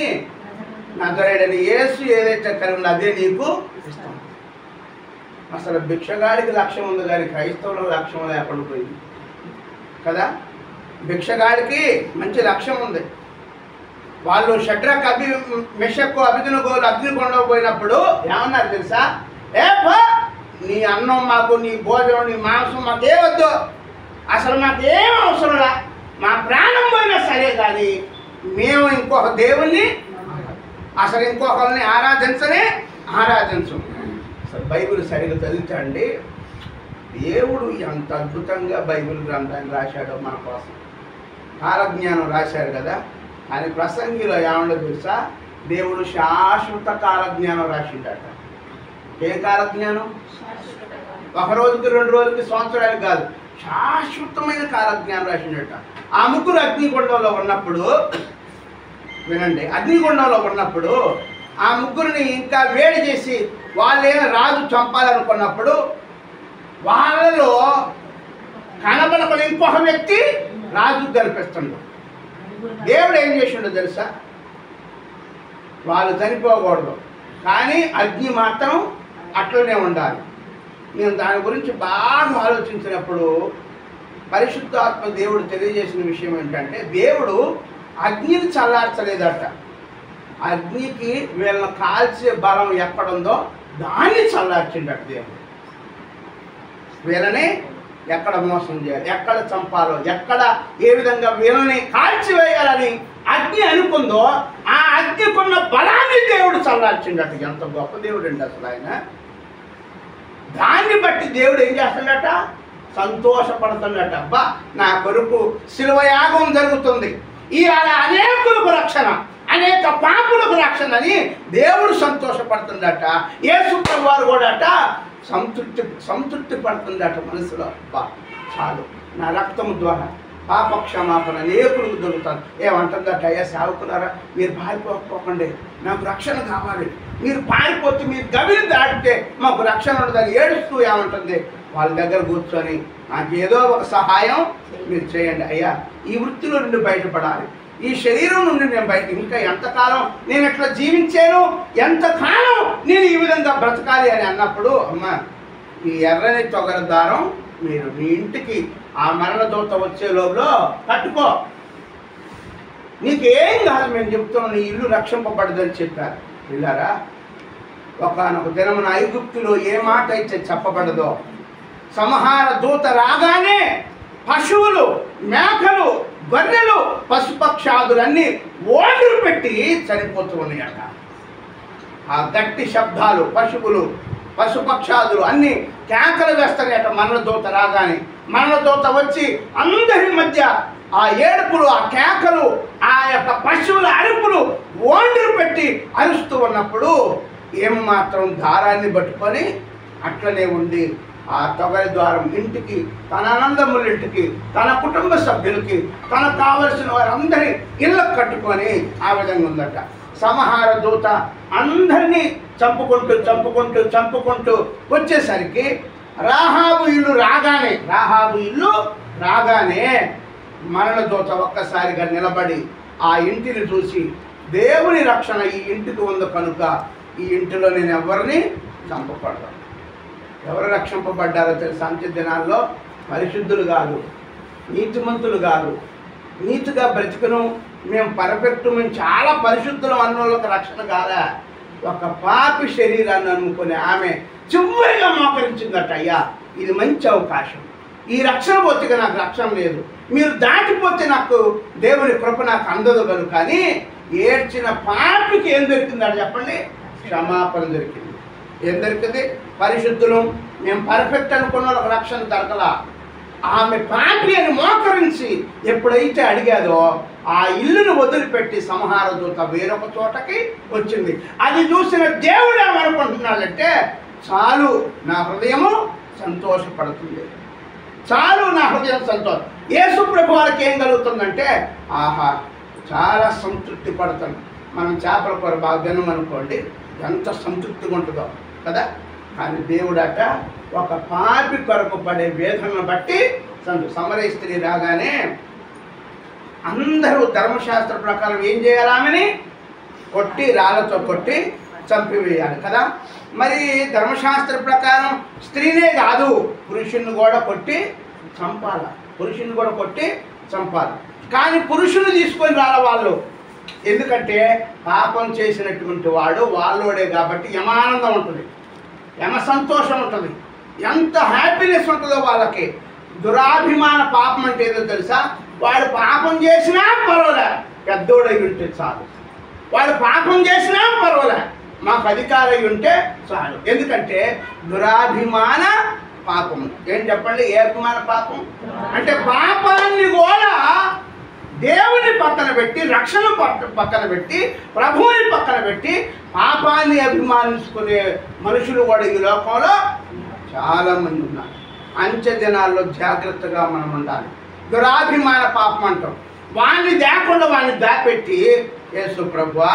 నజరేయుడైన యేసు ఏదైతే కలిగి అదే నీకు ఇస్తాం. అసలు భిక్షగాడికి లక్ష్యం ఉంది కానీ క్రైస్తవులకు లక్ష్యం లేకుండా పోయింది కదా. భిక్షగాడికి మంచి లక్ష్యం ఉంది. వాళ్ళు షడ్రక్ మెషక్కు అబేద్నెగోలు అగ్నిగుండం పోయినప్పుడు ఏమన్నారు తెలుసా? నీ అన్నం మాకు, నీ భోజనం, నీ మాంసం మాకేవద్దు, అసలు మాకేం అవసరంలా, మా ప్రాణం పోయినా సరే కానీ మేము ఇంకొక దేవుణ్ణి అసలు ఇంకొకరిని ఆరాధించం. అసలు బైబిల్ సరిగ్గా చదివించండి, దేవుడు ఎంత అద్భుతంగా బైబిల్ గ్రంథాన్ని రాశాడో మన కోసం. కాలజ్ఞానం రాశారు కదా, కానీ ప్రసంగిలో ఏమన్నా తెలుసా? దేవుడు శాశ్వత కాలజ్ఞానం రాసిండట. ఏ కాలజ్ఞానం? ఒక రోజుకి 2 రోజులకి సంవత్సరానికి కాదు, శాశ్వతమైన కాలజ్ఞానం రాసిండట. ఆ ముగ్గురు అగ్నిగుండంలో ఉన్నప్పుడు వినండి, అగ్నిగుండంలో ఉన్నప్పుడు ఆ ముగ్గురిని ఇంకా వేడి చేసి వాళ్ళేమో రాజు చంపాలనుకున్నప్పుడు వాళ్ళలో కనబడకుండా ఇంకొక వ్యక్తి రాజు కనిపిస్తుండ్రు. దేవుడు ఏం చేసిండో తెలుసా? వాళ్ళు చనిపోకూడదు కానీ అగ్ని మాత్రం అట్లనే ఉండాలి. నేను దాని గురించి బాగా ఆలోచించినప్పుడు పరిశుద్ధాత్మ దేవుడు తెలియజేసిన విషయం ఏంటంటే, దేవుడు అగ్నిని చల్లార్చలేదట. అగ్నికి వీళ్ళని కాల్చే బలం ఎక్కడుందో దాన్ని చల్లార్చిండట దేవుడు. వీళ్ళని ఎక్కడ మోసం చేయాలి, ఎక్కడ చంపాలో, ఎక్కడ ఏ విధంగా వీళ్ళని కాల్చివేయాలని అగ్ని అనుకుందో ఆ అగ్నికున్న బలాన్ని దేవుడు చల్లార్చిండట. ఎంత గొప్ప దేవుడు అండి అసలు ఆయన. దాన్ని బట్టి దేవుడు ఏం చేస్తాడట? సంతోషపడుతున్నట్ట. అబ్బా నా కొరకు శిలువ యాగం జరుగుతుంది, ఇవాళ అనేకులకు రక్షణ, అనేక పాపులకు రక్షణ అని దేవుడు సంతోషపడుతుందట. యేసు ప్రభువారు కూడా అట సంతృప్తి పడుతుందట మనసులో. అబ్బా చాలు, నా రక్తము ద్వారా పాపక్షమాపణ అనేకులకు దొరుకుతాను. ఏమంటుందట? అయ్యా సేవకులారా, మీరు పారిపోకపోకండి, నాకు రక్షణ కావాలి, మీరు పారిపోతే మీరు గవిని దాటితే మాకు రక్షణ ఉండదని ఏడుస్తూ ఏమంటుంది? వాళ్ళ దగ్గర కూర్చొని నాకు ఏదో ఒక సహాయం మీరు చేయండి అయ్యా, ఈ వృత్తిలో నుండి బయటపడాలి, ఈ శరీరం నుండి నేను బయట, ఇంకా ఎంతకాలం నేను ఇట్లా జీవించాను, ఎంతకాలం నేను ఈ విధంగా బ్రతకాలి అని అన్నప్పుడు, అమ్మ ఈ ఎర్రని తొగర దారం మీరు మీ ఇంటికి ఆ మరణ దూత వచ్చే లోపల కట్టుకో, నీకేం కాదు, మేము చెప్తున్నాం, నీ ఇల్లు రక్షింపబడదని చెప్పారు. పిల్లారా, ఒకనొక దినమున ఐగుప్తులో ఏ మాట అయితే చెప్పబడదో, సంహార దూత రాగానే పశువులు, మేకలు, గొర్రెలు, పశుపక్షాదులన్నీ ఓడులు పెట్టి చనిపోతూ ఉన్నాయట. ఆ గట్టి శబ్దాలు, పశువులు, పశుపక్షాదులు అన్నీ కేకలు వేస్తాయట. మరణదూత రాగానే మరణదూత వచ్చి అందరి మధ్య ఆ ఏడుపులు, ఆ కేకలు, ఆ యొక్క పశువుల అరుపులు ఓడులు పెట్టి అరుస్తూ ఉన్నప్పుడు ఏమాత్రం దారాన్ని పట్టుకొని అట్లనే ఉండి ఆ తొగరి ద్వారం ఇంటికి, తన ఆనందముల ఇంటికి, తన కుటుంబ సభ్యులకి, తనకు కావలసిన వారందరి ఇళ్ళకు కట్టుకొని ఆ విధంగా ఉందట. సంహార దూత అందరినీ చంపుకుంటూ వచ్చేసరికి రాహాబు ఇల్లు రాగానే మరణ దూత ఒక్కసారిగా నిలబడి ఆ ఇంటిని చూసి, దేవుని రక్షణ ఈ ఇంటికి ఉంది కనుక ఈ ఇంటిలో నేను ఎవరిని చంపకూడదు. ఎవరు రక్షింపబడ్డారో తెలుసు? అంత్య దినాల్లో పరిశుద్ధులు కాదు, నీతిమంతులు కాదు, నీతిగా బ్రతికను మేము పర్ఫెక్ట్, మేము చాలా పరిశుద్ధులు అన్నోళ్ళకి రక్షణ కాదా. ఒక పాపి శరీరాన్ని అనుకునే ఆమె చివరిగా మోకరించిందట, అయ్యా ఇది మంచి అవకాశం, ఈ రక్షణ పోతే నాకు రక్షణ లేదు, మీరు దాటిపోతే నాకు దేవుని కృప నాకు అందదు కనుక. కానీ ఏడ్చిన పాపికి ఏం దొరికిందట చెప్పండి? క్షమాపణ దొరికింది. ఏం దొరికింది? పరిశుద్ధులు మేము పర్ఫెక్ట్ అనుకున్న వాళ్ళకి రక్షణ దొరకలా. ఆమె పాపి అని మోకరించి ఎప్పుడైతే అడిగాదో ఆ ఇల్లును వదిలిపెట్టి సంహార దూత వేరొక చోటకి వచ్చింది. అది చూసిన దేవుడు ఏమనుకుంటున్నాడంటే, చాలు నా హృదయము సంతోషపడుతుంది, చాలు నా హృదయం సంతోషం. యేసు ప్రభు వారికి ఏం కలుగుతుందంటే, ఆహా చాలా సంతృప్తి పడతాను. మనం చేపల కూర బాగా తినమనుకోండి, ఎంత సంతృప్తిగా ఉంటుందో కదా. కానీ దేవుడట ఒక పాపి కొరకు పడే వేదనను బట్టి సమరయ స్త్రీ రాగానే అందరూ ధర్మశాస్త్ర ప్రకారం ఏం చేయాలి? ఆమెని కొట్టి, రాళ్ళతో కొట్టి చంపివేయాలి కదా. మరి ధర్మశాస్త్ర ప్రకారం స్త్రీనే కాదు, పురుషుని కూడా కొట్టి చంపాలి, పురుషుని కూడా కొట్టి చంపాలి. కానీ పురుషుని తీసుకొని రాల వాళ్ళు, ఎందుకంటే పాపం చేసినటువంటి వాడు వాళ్ళోడే కాబట్టి యమానందం ఉంటుంది, యమ సంతోషం ఉంటుంది, ఎంత హ్యాపీనెస్ ఉంటుందో వాళ్ళకి. దురాభిమాన పాపం అంటే ఏదో తెలుసా? వాడు పాపం చేసినా పర్వాలే, పెద్దోడై ఉంటే చాలు, వాడు పాపం చేసినా పర్వాలే, మాకు అధికారై ఉంటే చాలు. ఎందుకంటే దురాభిమాన పాపం. ఏం చెప్పండి? ఏ అభిమాన పాపం అంటే పాపాన్ని కూడా దేవుని పక్కన పెట్టి, రక్షణ పక్కన పెట్టి, ప్రభువుని పక్కన పెట్టి పాపాన్ని అభిమానించుకునే మనుషులు కూడా ఈ లోకంలో చాలామంది ఉన్నారు. అంత్య దినాల్లో జాగ్రత్తగా మనం ఉండాలి. దురాభిమాన పాపం అంటాం. వాణ్ణి దాకుండా వాణ్ణి దాపెట్టి, యేసు ప్రభువా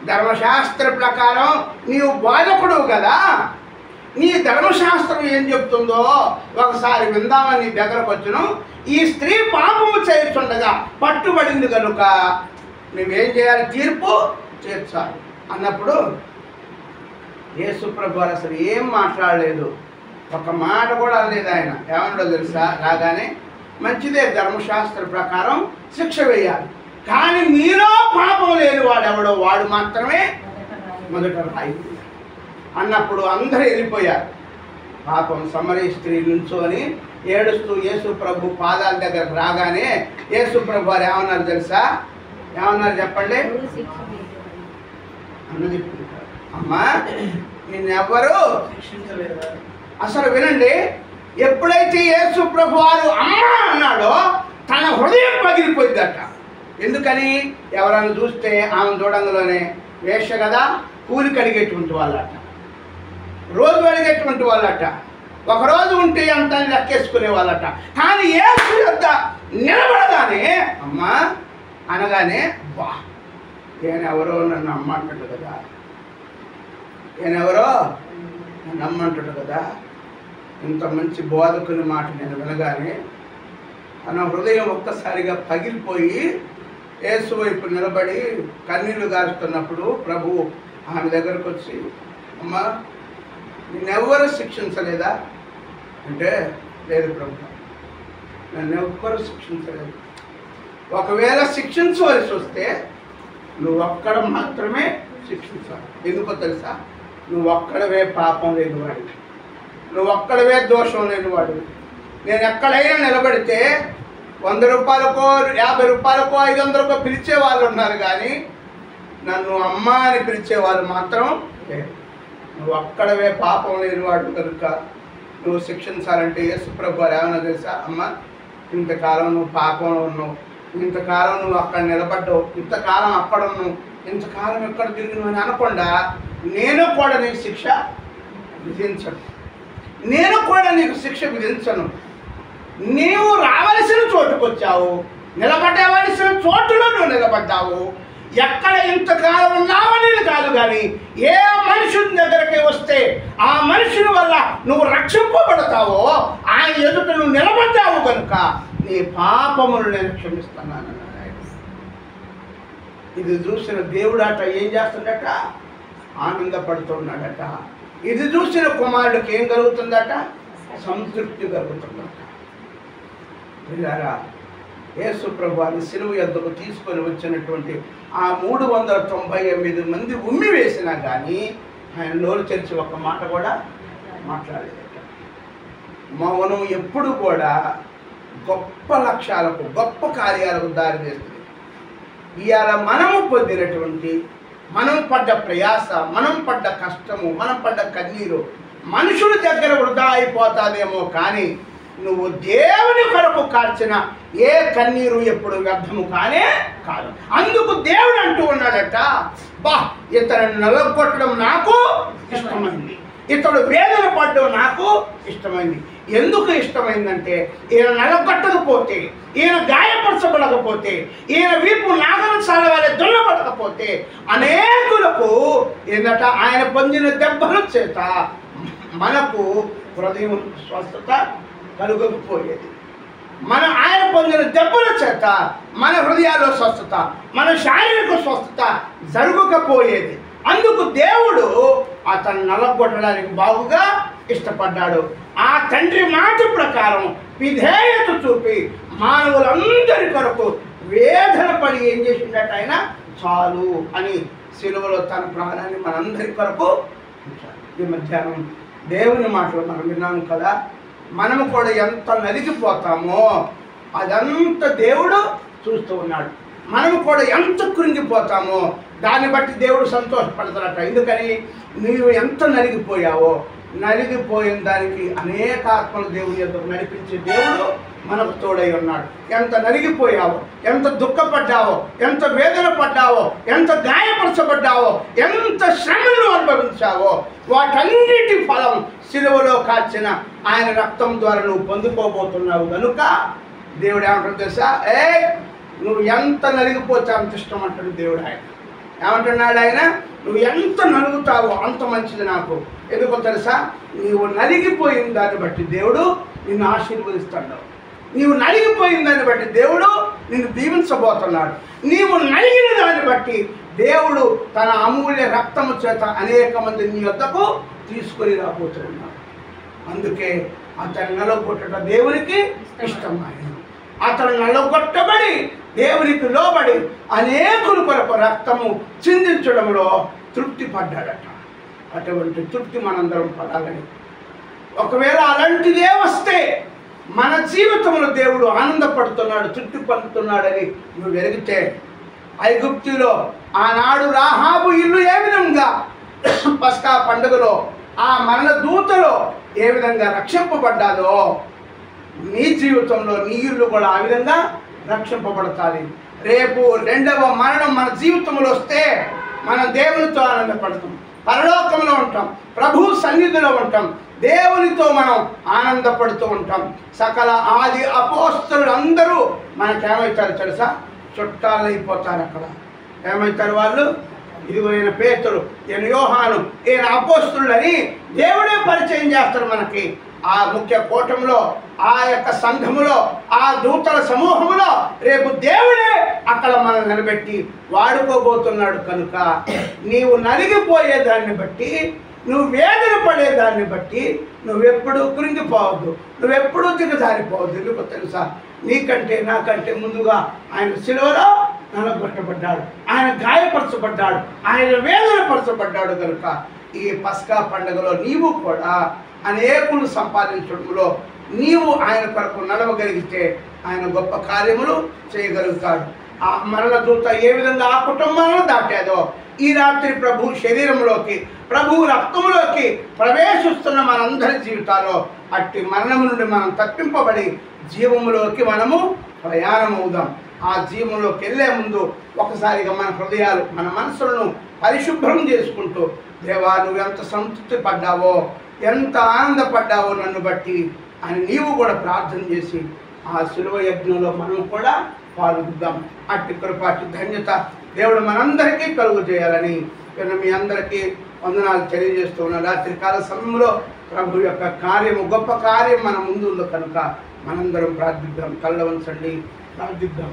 ధర్మశాస్త్ర ప్రకారం నీవు బోధకుడు కదా, నీ ధర్మశాస్త్రం ఏం చెప్తుందో ఒకసారి విందామని నీ దగ్గరకు వచ్చును. ఈ స్త్రీ పాపము చేస్తుండగా పట్టుబడింది కనుక నువ్వేం చేయాలి? తీర్పు తీర్చాలి అన్నప్పుడు యేసు ప్రభు అసలు ఏం మాట్లాడలేదు, ఒక మాట కూడా అనలేదు. ఆయన ఏమన్నాడో తెలుసా? రాగానే మంచిదే, ధర్మశాస్త్ర ప్రకారం శిక్ష వేయాలి, కానీ మీలో పాపం లేని వాడు ఎవడో వాడు మాత్రమే మొదట రాయి అన్నప్పుడు అందరూ వెళ్ళిపోయారు. పాపం సమరయ స్త్రీ నుంచోని ఏడుస్తూ యేసు ప్రభు పాదాల దగ్గరకు రాగానే యేసు ప్రభు వారు ఏమన్నారు తెలుసా? ఏమన్నారు చెప్పండి? అన్నది అమ్మా నిన్నెవ్వరు అసలు వినండి. ఎప్పుడైతే యేసు ప్రభు వారు అమ్మ అన్నాడో తన హృదయం పగిలిపోయిందట. ఎందుకని? ఎవరైనా చూస్తే ఆమె చూడంగానే వేష కదా, కూలి కడిగేటువంటి వాళ్ళట, రోజు అడిగేటువంటి వాళ్ళట, ఒకరోజు ఉంటే అంత లెక్కేసుకునే వాళ్ళట. కానీ యేసు యొద్ద నిలబడగానే అమ్మా అనగానే బా నేనెవరో నన్ను అమ్మ అంటాడు కదా, నేనెవరో నన్ను అమ్మ అంటాడు కదా, ఇంత మంచి బోధకుని మాట నేను వినగానే నా హృదయం ఒక్కసారిగా పగిలిపోయి యేసు వైపు నిలబడి కన్నీళ్లు గారుస్తున్నప్పుడు ప్రభు ఆమె దగ్గరకు వచ్చి, అమ్మా నిన్నెవ్వరూ శిక్షించలేదా అంటే, లేదు ప్రభు నన్నెవ్వరూ శిక్షించలేదు. ఒకవేళ శిక్షించవలసి వస్తే నువ్వు ఒక్కడ మాత్రమే శిక్షించాలి. ఎందుకో తెలుసా? నువ్వు ఒక్కడవే పాపం లేనివాడివి, నువ్వు ఒక్కడవే దోషం లేనివాడివి. నేను ఎక్కడైనా నిలబడితే 100 రూపాయలకో 50 రూపాయలకో 500కో పిలిచే వాళ్ళు ఉన్నారు, కానీ నన్ను అమ్మ అని పిలిచే వాళ్ళు మాత్రం లేదు. నువ్వు ఒక్కడవే పాపం లేనివాడు కనుక నువ్వు శిక్షించాలంటే యేసు ప్రభు ఏమన్నా తెలుసా? అమ్మ ఇంతకాలం నువ్వు పాపంలో ఉన్నావు, ఇంతకాలం నువ్వు అక్కడ నిలబడ్డావు, ఇంతకాలం అక్కడ ఉన్నావు, ఇంతకాలం ఎక్కడ తిరిగినావు అని అనకుండా నేను కూడా నీకు శిక్ష విధించను, నేను కూడా నీకు శిక్ష విధించను. నీవు రావలసిన చోటుకు వచ్చావు, నిలబడవలసిన చోటులో నువ్వు నిలబడ్డావు, ఎక్కడ ఇంతకాలం ఉన్నావనేది కాదు, కానీ ఏ మనుషుని దగ్గరికి వస్తే ఆ మనుషుని వల్ల నువ్వు రక్షింపబడతావో ఆయన ఎదుట నువ్వు నిలబడ్డావు కనుక నీ పాపములు నేను క్షమిస్తున్నానన్నాడు ఆయన. ఇది చూసిన దేవుడట ఏం చేస్తుందట? ఆనందపడుతున్నాడట. ఇది చూసిన కుమారుడికి ఏం కలుగుతుందట? సంతృప్తి కలుగుతుందట. యేసు ప్రభువుని సిలువ యొద్దకు తీసుకొని వచ్చినటువంటి ఆ 398 మంది ఉమ్మి వేసినా కానీ ఆయన నోరు తెరిచి ఒక్క మాట కూడా మాట్లాడలేదట. మౌనం ఎప్పుడు కూడా గొప్ప లక్ష్యాలకు, గొప్ప కార్యాలకు దారితీస్తుంది. ఇవాళ మనము పొందినటువంటి, మనం పడ్డ ప్రయాస, మనం పడ్డ కష్టము, మనం పడ్డ కన్నీరు మనుషుల దగ్గర వృధా అయిపోతాదేమో, కానీ నువ్వు దేవుని కొరకు కార్చిన ఏ కన్నీరు ఎప్పుడు వ్యర్థము కానే కాదు. అందుకు దేవుడు అంటూ ఉన్నాడట, బా ఇతను నలగొట్టడం నాకు ఇష్టమైంది, ఇతడు వేదన పడడం నాకు ఇష్టమైంది. ఎందుకు ఇష్టమైందంటే ఈయన నలగొట్టకపోతే, ఈయన గాయపరచబడకపోతే, ఈయన వీపు నాగన సాలవాలే దున్నబడకపోతే అనేకులకు ఏంటంట ఆయన పొందిన దెబ్బల చేత మనకు హృదయం స్వస్థత కలుగకపోయేది. ఆయన పొందిన దెబ్బల చేత మన హృదయాల్లో స్వస్థత, మన శారీరక స్వస్థత జరగకపోయేది. అందుకు దేవుడు అతను నలగొట్టడానికి బాగుగా ఇష్టపడ్డాడు. ఆ తండ్రి మాట ప్రకారం విధేయత చూపి మానవులందరి కొరకు వేదన పడి ఏం చేసిందట ఆయన? చాలు అని సిలువలో తన ప్రాణాన్ని మనందరి కొరకు ఉంచాడు. ఈ మధ్యాహ్నం దేవుని మాటలు మనం విన్నాము కదా, మనము కూడా ఎంత నలిగిపోతామో అదంతా దేవుడు చూస్తూ ఉన్నాడు. మనము కూడా ఎంత కృంగిపోతామో దాన్ని బట్టి దేవుడు సంతోషపడతాడట. ఎందుకని? నీవు ఎంత నలిగిపోయావో, నలిగిపోయిన దానికి అనేక ఆత్మలు దేవుని యొద్దకు నడిపించే దేవుడు మనకు తోడై ఉన్నాడు. ఎంత నలిగిపోయావో, ఎంత దుఃఖపడ్డావో, ఎంత వేదన పడ్డావో, ఎంత గాయపరచబడ్డావో, ఎంత శ్రమను అనుభవించావో వాటన్నిటి ఫలం సిలువలో కాచిన ఆయన రక్తం ద్వారా నువ్వు పొందుకోబోతున్నావు. కనుక దేవుడు ఏమంటాడు తెలుసా? నువ్వు ఎంత నలిగిపోతే అంత ఇష్టం అంటాడు దేవుడు. ఆయన ఏమంటున్నాడు? ఆయన నువ్వు ఎంత నలుగుతావో అంత మంచిది నాకు. ఎందుకో తెలుసా? నీవు నలిగిపోయిన దాన్ని బట్టి దేవుడు నిన్ను ఆశీర్వదిస్తున్నాడు. నీవు నలిగిపోయిన దాన్ని బట్టి దేవుడు నిన్ను దీవించబోతున్నాడు. నీవు నలిగిన దాన్ని బట్టి దేవుడు తన అమూల్య రక్తము చేత అనేక మంది నీ వద్దకు తీసుకొని రాబోతున్నాడు. అందుకే అతను నలగొట్టట దేవునికి ఇష్టమైన, అతను నలగొట్టబడి దేవునికి లోబడి అనేకుల కొరకు రక్తము చిందించడంలో తృప్తి పడ్డాడట. అటువంటి తృప్తి మనందరం పడాలని, ఒకవేళ అలాంటిదే వస్తే మన జీవితంలో దేవుడు ఆనందపడుతున్నాడు, తృప్తి పొందుతున్నాడని నువ్వు వెలిగితే, ఐగుప్తులో ఆనాడు రాహాబు ఇల్లు ఏ విధంగా పస్కా పండుగలో ఆ మరణ దూతలో ఏ విధంగా రక్షింపబడ్డాదో నీ జీవితంలో నీ ఇల్లు కూడా ఆ విధంగా రక్షింపబడతాది. రేపు రెండవ మరణం మన జీవితంలో వస్తే మనం దేవునితో ఆనందపడతాం, పరలోకంలో ఉంటాం, ప్రభు సన్నిధిలో ఉంటాం, దేవునితో మనం ఆనందపడుతూ ఉంటాం. సకల ఆది అపోస్తలులు అందరూ మనకేమవుతారు తెలుసా? చుట్టాలు అయిపోతారు. అక్కడ ఏమవుతారు వాళ్ళు? ఇదిగో ఈయన పేతురు, ఈయన యోహాను, ఈయన అపోస్తలులని దేవుడే పరిచయం చేస్తారు మనకి. ఆ ముఖ్య కూటంలో, ఆ యొక్క సంఘములో, ఆ దూతల సమూహంలో రేపు దేవుడే అక్కడ మనం నిలబెట్టి వాడుకోబోతున్నాడు. కనుక నీవు నలిగిపోయేదాన్ని బట్టి, నువ్వు వేదన పడేదాన్ని బట్టి నువ్వెప్పుడు కృంగిపోవద్దు, నువ్వెప్పుడూ దిగజారిపోవద్దు. ఎందుకో తెలుసా? నీకంటే నాకంటే ముందుగా ఆయన సిలువలో నలగొట్టబడ్డాడు, ఆయన గాయపరచబడ్డాడు, ఆయన వేదన పరచబడ్డాడు. కనుక ఈ పస్కా పండుగలో నీవు కూడా అనేకులు సంపాదించడంలో నీవు ఆయన కొరకు నడవగలిగితే ఆయన గొప్ప కార్యములు చేయగలుగుతాడు. ఆ మరణ దూత ఏ విధంగా ఆ కుటుంబాలను దాటాదో ఈ రాత్రి ప్రభు శరీరంలోకి, ప్రభు రక్తంలోకి ప్రవేశిస్తున్న మనందరి జీవితాల్లో అట్టి మరణము నుండి మనం తప్పింపబడి జీవములోకి మనము ప్రయాణమవుదాం. ఆ జీవంలోకి వెళ్ళే ముందు ఒకసారిగా మన హృదయాలు, మన మనసులను పరిశుభ్రం చేసుకుంటూ, దేవా నువ్వు ఎంత సంతృప్తి పడ్డావో, ఎంత ఆనందపడ్డావో నన్ను బట్టి అని నీవు కూడా ప్రార్థన చేసి ఆ శిలువ యజ్ఞంలో మనం కూడా పాల్గొద్దాం. అట్టి కృప, అట్టి ధన్యత దేవుడు మనందరికీ కలుగు చేయాలని మీ అందరికీ వందనాలు తెలియజేస్తూ ఉన్న రాత్రికాల సమయంలో ప్రభు యొక్క కార్యము, గొప్ప కార్యం మన ముందు ఉంది కనుక మనందరం ప్రార్థిద్దాం. కళ్ళ వంచండి, ప్రార్థిద్దాం.